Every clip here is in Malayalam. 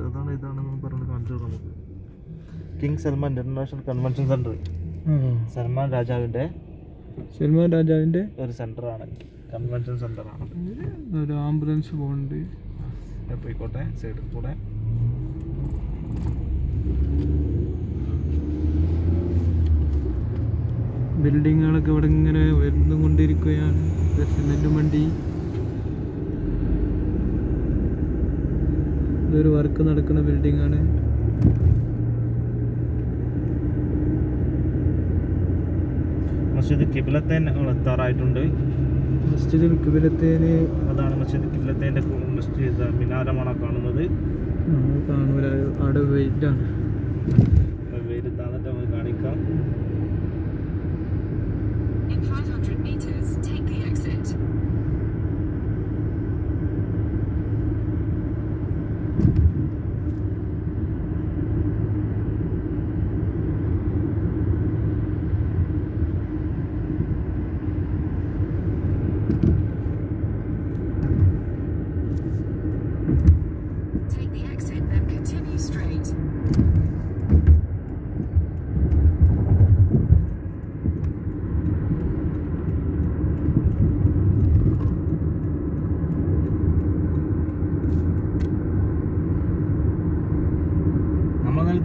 അതാണ് ഇതാണെന്ന് പറഞ്ഞ് കാണിച്ചു നമുക്ക്. King Salman international convention centre, Salman രാജാവിൻ്റെ ഒരു സെന്ററാണ്, കൺവെൻഷൻ സെന്ററാണ്. ഒരു ആംബുലൻസ് പോകുന്നുണ്ട്, പോയിക്കോട്ടെ. സൈഡിൽ കൂടെ ബിൽഡിങ്ങുകളൊക്കെ ഇവിടെ ഇങ്ങനെ ഉയർന്നുകൊണ്ടിരിക്കുകയാണ്. സിമെന്റ് വണ്ടി, ഇതൊരു വർക്ക് നടക്കുന്ന ബിൽഡിംഗ് ആണ്. മസ്ജിദ് ഖിബ്ലത്തൈൻ എത്താറായിട്ടുണ്ട്. മസ്ജിദുൽ ഖിബ്ലത്തൈൻ, അതാണ് മസ്ജിദ് ഖിബ്ലത്തൈൻ്റെ മസ്ജിദ് മിനാരമാണ് കാണുന്നത്. കാണൂല, അവിടെ വെയിറ്റാണ്. വെയിൽ താന്നിട്ട് നമുക്ക് കാണിക്കാം.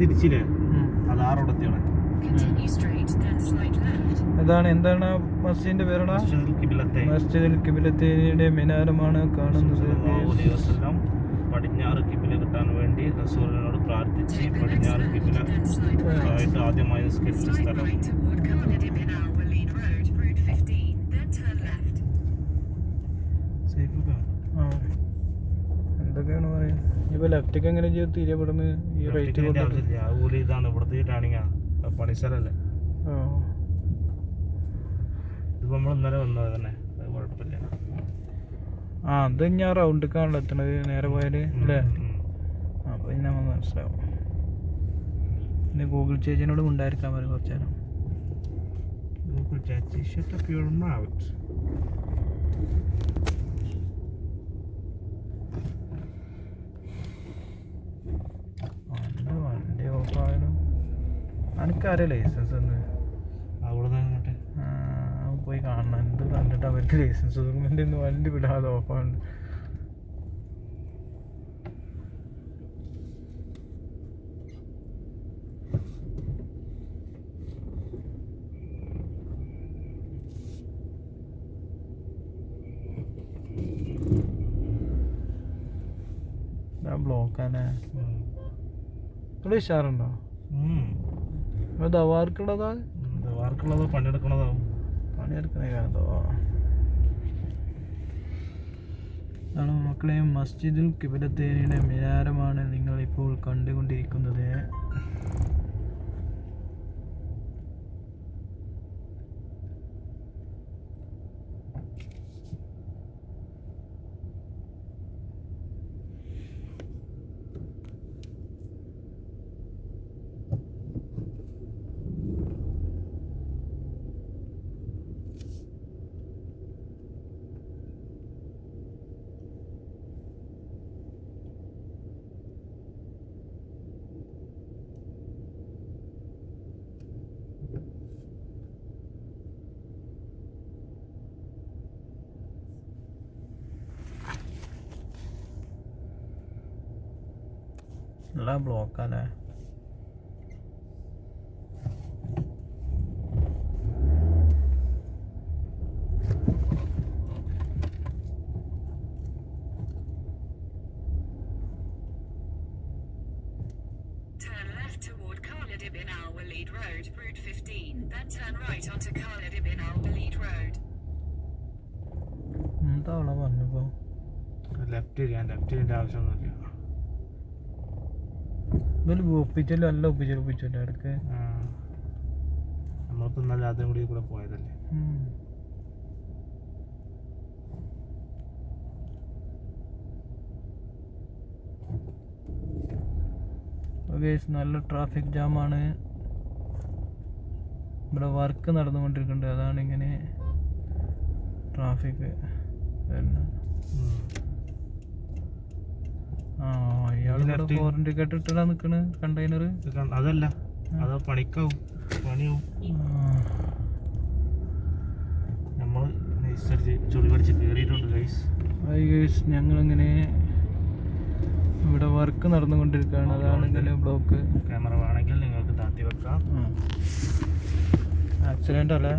തിരിച്ചില്ലേ, അത് ആ റോഡെത്തിയാണ്. എന്താണ് മസ്ജിദിന്റെ പേരാണ്? മസ്ജിദുൽ ഖിബ്ലത്തൈനിയുടെ മിനാരമാണ് കാണുന്നത്. പടിഞ്ഞാറ് കിബില കിട്ടാൻ വേണ്ടി റസൂലിനോട് പ്രാർത്ഥിച്ച് പടിഞ്ഞാറ് കിബില ആയിട്ട് ആദ്യമായി നിസ്കരിച്ച സ്ഥലം. എന്തൊക്കെയാണ് പറയുന്നത്? ഇപ്പൊ ലെഫ്റ്റൊക്കെ എങ്ങനെ തിരിയപ്പെടുന്നത്? ഈ റൈറ്റ് ഇതാണ് ഇവിടുത്തെ ടേണിങ്ങാ, പണിസ്ഥലല്ലേ. ഇതിപ്പോ നമ്മൾ ഇന്നലെ വന്നത് തന്നെ, കുഴപ്പമില്ല. അത് ഞാൻ റൗണ്ടിക്കാണല്ലോ എത്തണത്, നേരെ പോയാല് അല്ലേ? അപ്പൊ പിന്നെ നമുക്ക് മനസ്സിലാവും. പിന്നെ ഗൂഗിൾ ചേച്ചിനോട് ഉണ്ടായിരിക്കാൻ പറയും കുറച്ചു നേരം. ഗൂഗിൾ ചേച്ചി shut up your mouth. വണ്ടി ഓഫായാലും എനിക്കറിയാം ലൈസൻസ് എന്ന്. അവിടെ പോയി കാണണം, എന്ത് കണ്ടിട്ട് അവർക്ക് ലൈസൻസ് ഗവൺമെന്റ് ഒന്ന് വണ്ടി വിടാതെ ഓഫാണ്. ബ്ലോക്കാനെ ഇവിടെ ഉഷാറുണ്ടോ? ദവാർക്കുള്ളതാ? ദവാർക്കുള്ളതോ പണിയെടുക്കണതാവും. പണിയെടുക്കണേ കാതോ ആണ് മക്കളെ. മസ്ജിദുൽ ഖിബ്ലത്തൈനിയുടെ മിനാരമാണ് നിങ്ങളിപ്പോൾ കണ്ടുകൊണ്ടിരിക്കുന്നത്. നല്ല ബ്ലോക്കാല്ലേ? Turn left toward Khalid ibn al-Walid Road, Route 15, then turn right onto Khalid ibn al-Walid Road. എന്താ അവളെ പറഞ്ഞപ്പോ? ലെഫ്റ്റ് തിരിയേണ്ട ആവശ്യമൊന്നുമില്ല. ഒപ്പിച്ചല്ലോ, അല്ല ഒപ്പിച്ചല്ലോ ഇടക്ക്. നമ്മളിപ്പോ നല്ല അതും കൂടി കൂടെ പോയതല്ലേ. നല്ല ട്രാഫിക് ജാമാണ്. ഇവിടെ വർക്ക് നടന്നുകൊണ്ടിരിക്കുന്നുണ്ട്, അതാണ് ഇങ്ങനെ ട്രാഫിക് വരുന്നത്. ഇയാൾ left. ഫോറിൻ ടിക്കറ്റ് ഇട്ടാ നിക്കണ് കണ്ടെയ്നർ. അതല്ല, അത് പണിയാവും. നമ്മൾ ചുളി പഠിച്ച് കയറിയിട്ടുണ്ട് ഗൈസ്. ഞങ്ങളിങ്ങനെ ഇവിടെ വർക്ക് നടന്നുകൊണ്ടിരിക്കുകയാണ്. അതാണ് ഇങ്ങനെ ബ്ലോക്ക്. ക്യാമറ വേണമെങ്കിൽ നിങ്ങൾക്ക് താത്തി വെക്കാം. ആക്സിഡൻ്റ് അല്ലേ?